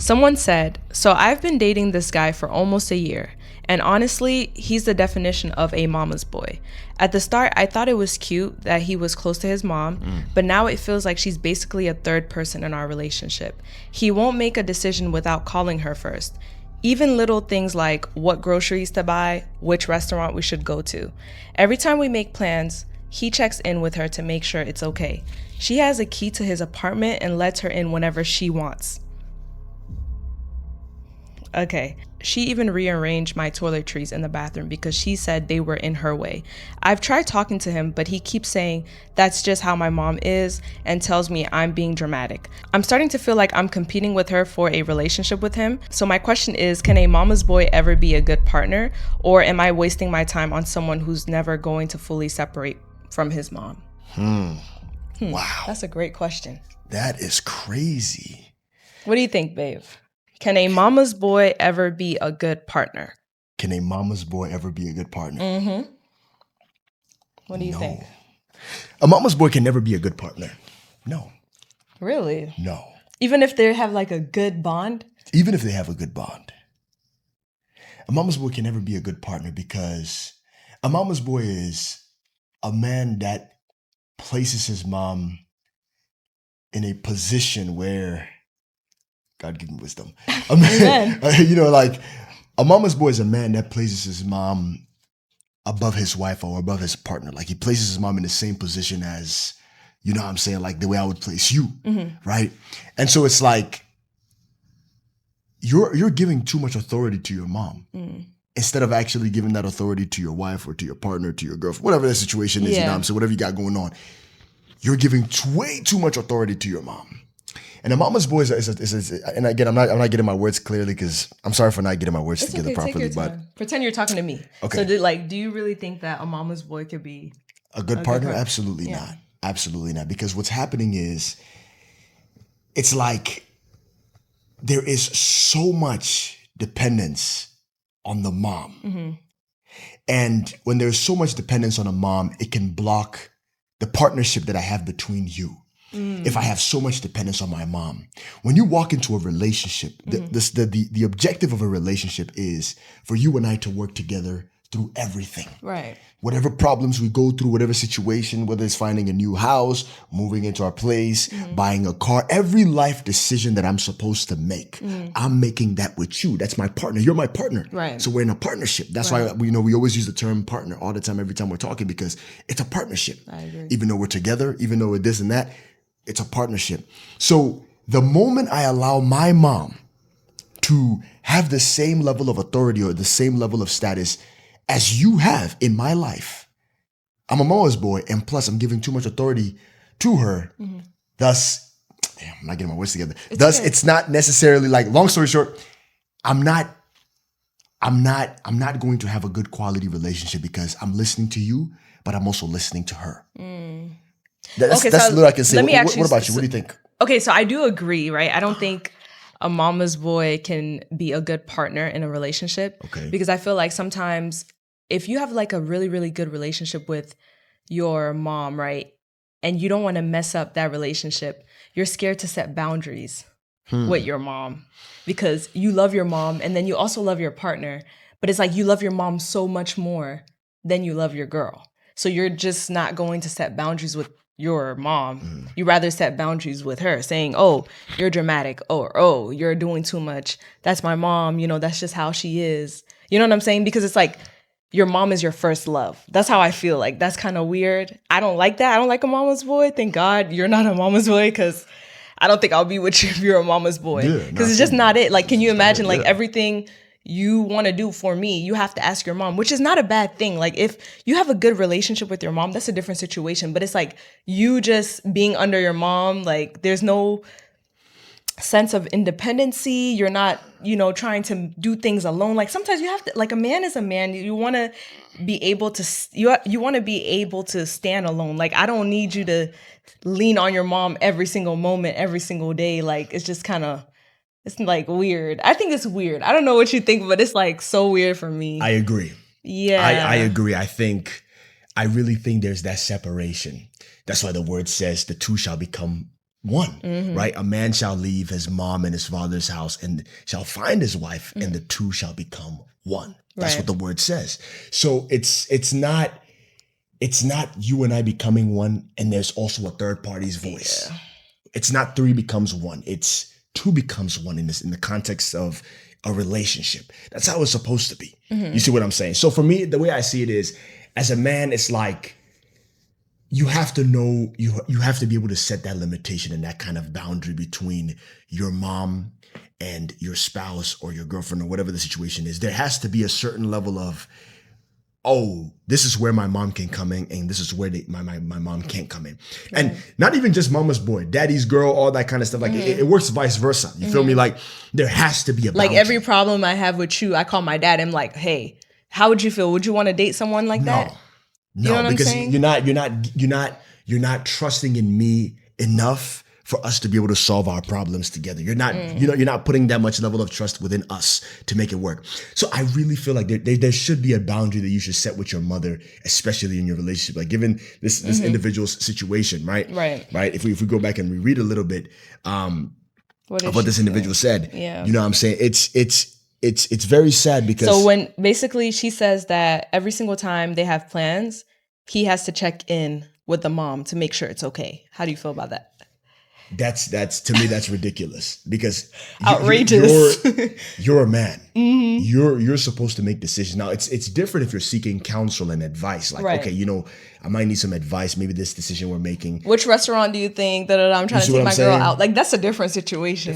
Someone said, so I've been dating this guy for almost a year, and honestly, he's the definition of a mama's boy. At the start, I thought it was cute that he was close to his mom, but now it feels like she's basically a third person in our relationship. He won't make a decision without calling her first. Even little things like what groceries to buy, which restaurant we should go to. Every time we make plans, he checks in with her to make sure it's okay. She has a key to his apartment and lets her in whenever she wants. Okay, she even rearranged my toiletries in the bathroom because she said they were in her way. I've tried talking to him, but he keeps saying that's just how my mom is and tells me I'm being dramatic. I'm starting to feel like I'm competing with her for a relationship with him. So my question is, can a mama's boy ever be a good partner? Or am I wasting my time on someone who's never going to fully separate from his mom? Wow. That's a great question. That is crazy. What do you think, babe? Can a mama's boy ever be a good partner? Can a mama's boy ever be a good partner? Mm-hmm. What do you think? A mama's boy can never be a good partner. No. Really? No. Even if they have like a good bond? Even if they have a good bond. A mama's boy can never be a good partner because a mama's boy is a man that places his mom in a position where God give him wisdom. A man, like a mama's boy is a man that places his mom above his wife or above his partner. Like he places his mom in the same position as, you know what I'm saying? Like the way I would place you, right? And so it's like you're giving too much authority to your mom instead of actually giving that authority to your wife or to your partner, to your girlfriend, whatever the situation is, you know what I'm saying? Whatever you got going on. You're giving way too much authority to your mom. And a mama's boy is and again, I'm not getting my words clearly because I'm sorry for not getting my words together properly. But pretend you're talking to me. Okay. So do you really think that a mama's boy could be a good partner? Absolutely not. Absolutely not. Because what's happening is it's like there is so much dependence on the mom. And when there's so much dependence on a mom, it can block the partnership that I have between you. If I have so much dependence on my mom. When you walk into a relationship, the objective of a relationship is for you and I to work together through everything. Right. Whatever problems we go through, whatever situation, whether it's finding a new house, moving into our place, buying a car, every life decision that I'm supposed to make, I'm making that with you. That's my partner. You're my partner. Right. So we're in a partnership. That's why we always use the term partner all the time, every time we're talking, because it's a partnership. I agree. Even though we're together, even though we're this and that, it's a partnership. So the moment I allow my mom to have the same level of authority or the same level of status as you have in my life, I'm a mama's boy, and plus I'm giving too much authority to her. Thus, I'm not getting my words together. It's not necessarily like, long story short, I'm not going to have a good quality relationship because I'm listening to you, but I'm also listening to her. That's what I can say. What about you? What do you think? Okay, so I do agree, right? I don't think a mama's boy can be a good partner in a relationship. Okay. Because I feel like sometimes if you have like a really, really good relationship with your mom, right? And you don't want to mess up that relationship, you're scared to set boundaries with your mom because you love your mom and then you also love your partner. But it's like you love your mom so much more than you love your girl. So you're just not going to set boundaries with your mom. You rather set boundaries with her saying, oh, you're dramatic, or oh, you're doing too much. That's my mom, that's just how she is. You know what I'm saying? Because it's like your mom is your first love. That's how I feel. Like that's kind of weird. I don't like that. I don't like a mama's boy. Thank God you're not a mama's boy because I don't think I'll be with you if you're a mama's boy. Because it's just not it. Like, can you imagine like everything you want to do for me, you have to ask your mom, which is not a bad thing. Like if you have a good relationship with your mom, that's a different situation. But it's like you just being under your mom, like there's no sense of independency. You're not, trying to do things alone. Like sometimes you have to, like a man is a man. You want to be able to, you want to be able to stand alone. Like I don't need you to lean on your mom every single moment, every single day. Like it's just kind of, it's like weird. I think it's weird. I don't know what you think, but it's like so weird for me. I agree. Yeah. I agree. I really think there's that separation. That's why the word says the two shall become one, right? A man shall leave his mom and his father's house and shall find his wife, and the two shall become one. That's what the word says. So it's not you and I becoming one, and there's also a third party's voice. Yeah. It's not three becomes one. It's two becomes one in the context of a relationship. That's how it's supposed to be. You see what I'm saying? So for me, the way I see it is, as a man, it's like you have to know, you have to be able to set that limitation and that kind of boundary between your mom and your spouse or your girlfriend or whatever the situation is. There has to be a certain level of, oh, this is where my mom can come in, and this is where my mom can't come in. Right. And not even just mama's boy, daddy's girl, all that kind of stuff. Like it works vice versa. You feel me? Like there has to be a boundary. Like every problem I have with you, I call my dad. I'm like, hey, how would you feel? Would you want to date someone like that? No, you know what because I'm saying? you're not trusting in me enough for us to be able to solve our problems together. You're not putting that much level of trust within us to make it work. So I really feel like there should be a boundary that you should set with your mother, especially in your relationship. Like given this individual's situation, right? Right. If we go back and we read a little bit of what this individual said, you know what I'm saying? It's very sad because so when basically she says that every single time they have plans, he has to check in with the mom to make sure it's okay. How do you feel about that? That's to me, that's ridiculous because outrageous. You're a man. You're supposed to make decisions. Now it's different if you're seeking counsel and advice. Like, okay, I might need some advice. Maybe this decision we're making. Which restaurant do you think that I'm trying to take my girl out? Like that's a different situation.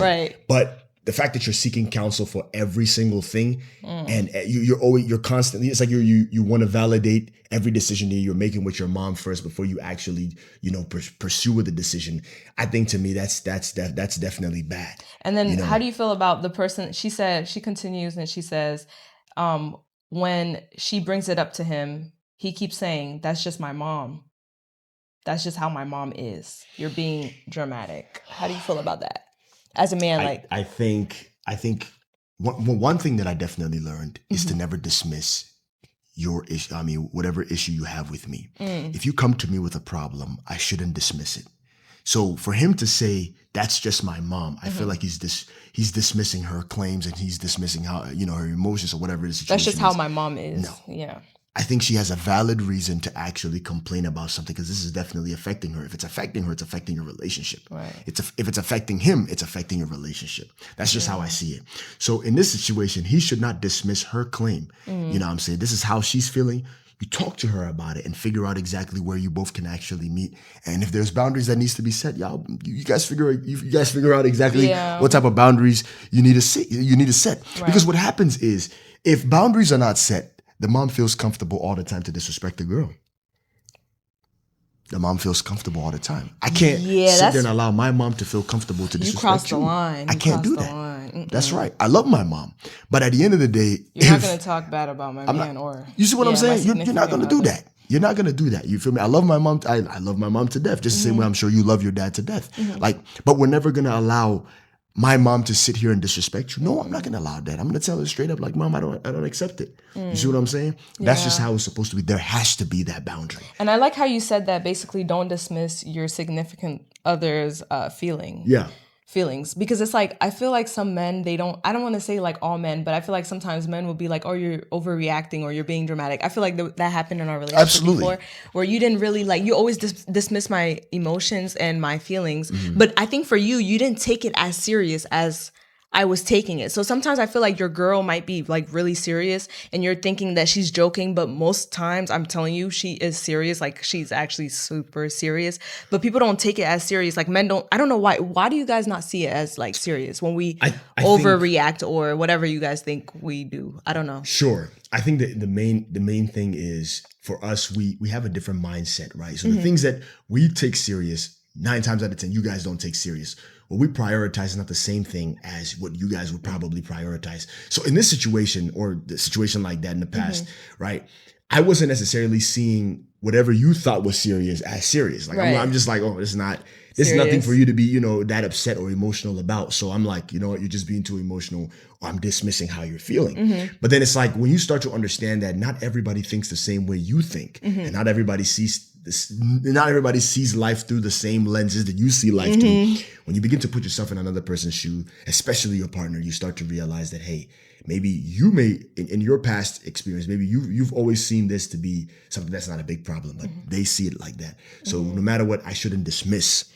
Right. But the fact that you're seeking counsel for every single thing, and you're constantly, it's like you want to validate every decision that you're making with your mom first before you actually, pursue the decision. I think to me that's definitely bad. And then how do you feel about the person? She continues and she says, when she brings it up to him, he keeps saying, "That's just my mom. That's just how my mom is. You're being dramatic." How do you feel about that? As a man, I think one thing that I definitely learned is to never dismiss your issue. I mean, whatever issue you have with me. If you come to me with a problem, I shouldn't dismiss it. So for him to say that's just my mom, I feel like he's dismissing her claims and he's dismissing how her emotions or whatever the situation is. That's just how my mom is. No. Yeah. I think she has a valid reason to actually complain about something because this is definitely affecting her. If it's affecting her, it's affecting your relationship. Right. If it's affecting him, it's affecting your relationship. That's just how I see it. So in this situation, he should not dismiss her claim. You know what I'm saying? This is how she's feeling. You talk to her about it and figure out exactly where you both can actually meet. And if there's boundaries that needs to be set, you guys figure out exactly what type of boundaries you need to set. Right. Because what happens is if boundaries are not set, the mom feels comfortable all the time to disrespect the girl. The mom feels comfortable all the time. I can't sit there and allow my mom to feel comfortable to disrespect you. You crossed the line. I can't do that. That's right. I love my mom. But at the end of the day, you're not going to talk bad about my man or... You see what I'm saying? You're not going to do that. You're not going to do that. You feel me? I love my mom. I love my mom to death. Just the same way I'm sure you love your dad to death. But we're never going to allow my mom to sit here and disrespect you. No, I'm not going to allow that. I'm going to tell her straight up, like, Mom, I don't accept it. You see what I'm saying? That's just how it's supposed to be. There has to be that boundary. And I like how you said that basically don't dismiss your significant other's feelings. Because it's like, I feel like some men, I don't want to say like all men, but I feel like sometimes men will be like, oh, you're overreacting or you're being dramatic. I feel like that happened in our relationship before, where you didn't really you always dismiss my emotions and my feelings. But I think for you didn't take it as serious as I was taking it. So sometimes I feel like your girl might be like really serious and you're thinking that she's joking, but most times I'm telling you she is serious. Like she's actually super serious, but people don't take it as serious. Like men don't, I don't know why. Why do you guys not see it as like serious when we overreact or whatever you guys think we do? I don't know. Sure. I think that the main thing is for us, we have a different mindset, right? So the things that we take serious, 9 times out of 10, you guys don't take serious. What we prioritize is not the same thing as what you guys would probably prioritize. So in this situation or the situation like that in the past, right, I wasn't necessarily seeing whatever you thought was serious as serious. Like I'm just like, oh, this is nothing for you to be, that upset or emotional about. So I'm like, you know what, you're just being too emotional or I'm dismissing how you're feeling. But then it's like when you start to understand that not everybody thinks the same way you think and not everybody sees not everybody sees life through the same lenses that you see life through. When you begin to put yourself in another person's shoe, especially your partner, you start to realize that, hey, maybe you may, in your past experience, maybe you've always seen this to be something that's not a big problem, but they see it like that. So no matter what, I shouldn't dismiss,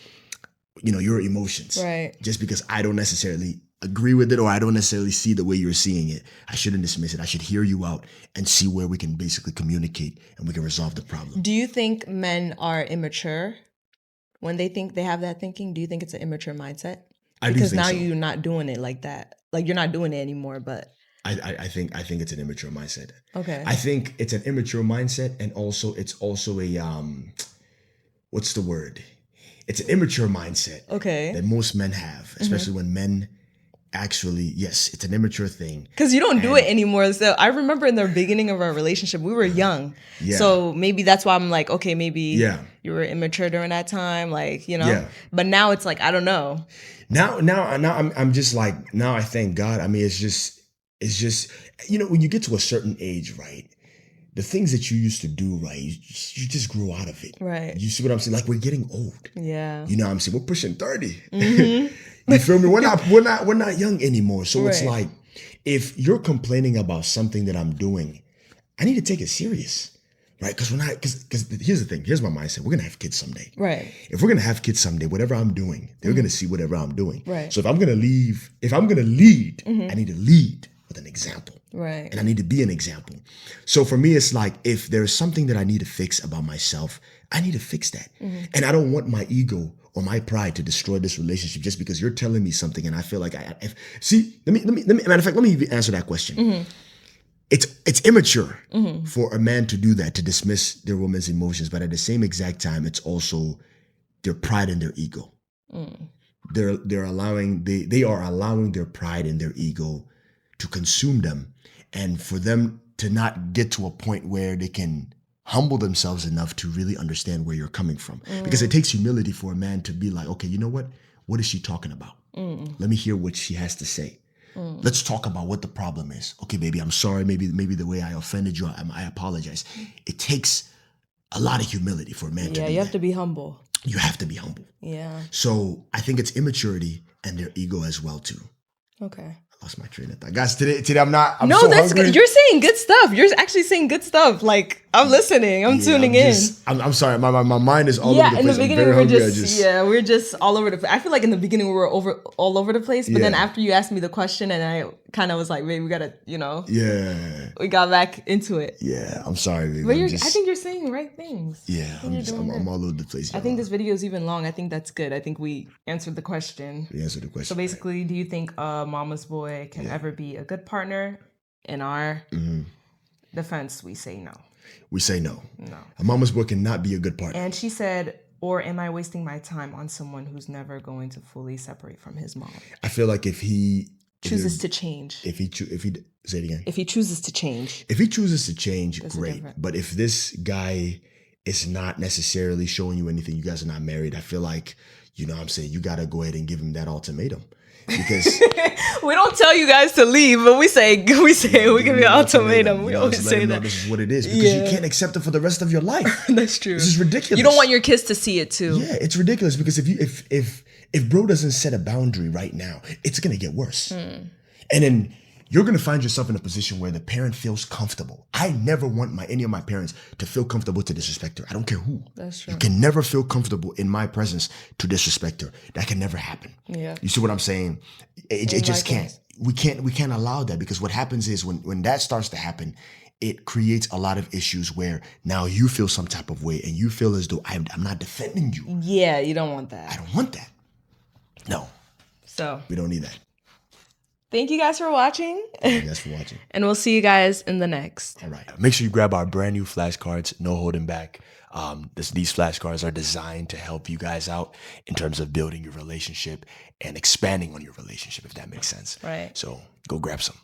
your emotions. Right. Just because I don't necessarily agree with it or I don't necessarily see the way you're seeing it, I shouldn't dismiss it. I should hear you out and see where we can basically communicate and we can resolve the problem. Do you think men are immature when they think they have that thinking? Do you think it's an immature mindset? Because now you're not doing it like that. Like, you're not doing it anymore, but I think it's an immature mindset. Okay. I think it's an immature mindset, and also it's also a what's the word? It's an immature mindset. Okay. That most men have, especially when men actually, yes, it's an immature thing. Because you don't do it anymore. So I remember in the beginning of our relationship, we were young. Yeah. So maybe that's why I'm like, okay, maybe you were immature during that time, like, Yeah. But now it's like, I don't know. Now I'm just like, now I thank God. I mean, it's just, when you get to a certain age, right? The things that you used to do, right? You just grew out of it. Right. You see what I'm saying? Like, we're getting old. Yeah. You know what I'm saying? We're pushing 30. You feel me? We're not young anymore. So it's like, if you're complaining about something that I'm doing, I need to take it serious, right? Because here's the thing. Here's my mindset. We're gonna have kids someday. Right. If we're gonna have kids someday, whatever I'm doing, they're gonna see whatever I'm doing. Right. So if I'm gonna lead, I need to lead with an example. Right. And I need to be an example. So for me, it's like, if there's something that I need to fix about myself, I need to fix that. And I don't want my ego or my pride to destroy this relationship just because you're telling me something and I feel like let me matter of fact, let me even answer that question. It's immature for a man to do that, to dismiss their woman's emotions, but at the same exact time, it's also their pride and their ego. They are allowing their pride and their ego to consume them, and for them to not get to a point where they can humble themselves enough to really understand where you're coming from. Because it takes humility for a man to be like, okay, you know what? What is she talking about? Let me hear what she has to say. Let's talk about what the problem is. Okay, baby, I'm sorry. Maybe the way I offended you, I apologize. It takes a lot of humility for a man to do that. Yeah, you have to be humble. You have to be humble. Yeah. So I think it's immaturity and their ego as well, too. Okay. I lost my train of thought. Guys, today I'm no, so that's hungry. good. You're saying good stuff. You're actually saying good stuff. Like, I'm listening. I'm tuning in. I'm sorry. My mind is all over the place. In the beginning, we're just all over the place. I feel like in the beginning we were all over the place, but then after you asked me the question and I kind of was like, babe, we gotta, Yeah. we got back into it. Yeah. I'm sorry, baby. But I think you're saying the right things. Yeah. I'm all over the place. I think this video is even long. I think that's good. I think we answered the question. So basically, do you think a mama's boy can ever be a good partner? In our defense, we say no. We say no. No. A mama's boy cannot be a good partner. And she said, or am I wasting my time on someone who's never going to fully separate from his mom? I feel like if he chooses to change. If he say it again. If he chooses to change. If he chooses to change, That's great. different. But if this guy is not necessarily showing you anything, you guys are not married, I feel like, you got to go ahead and give him that ultimatum. Because we don't tell you guys to leave, but we say we give you an ultimatum. We always say that. This is what it is, because you can't accept it for the rest of your life. That's true. This is ridiculous. You don't want your kids to see it too. Yeah, it's ridiculous, because if bro doesn't set a boundary right now, it's gonna get worse. And then you're going to find yourself in a position where the parent feels comfortable. I never want any of my parents to feel comfortable to disrespect her. I don't care who. That's true. You can never feel comfortable in my presence to disrespect her. That can never happen. Yeah. You see what I'm saying? It just can't. We can't allow that, because what happens is when that starts to happen, it creates a lot of issues where now you feel some type of way and you feel as though I'm not defending you. Yeah, you don't want that. I don't want that. No. So we don't need that. Thank you guys for watching. Thank you guys for watching. And we'll see you guys in the next. All right. Make sure you grab our brand new flashcards, no holding back. These flashcards are designed to help you guys out in terms of building your relationship and expanding on your relationship, if that makes sense. Right. So go grab some.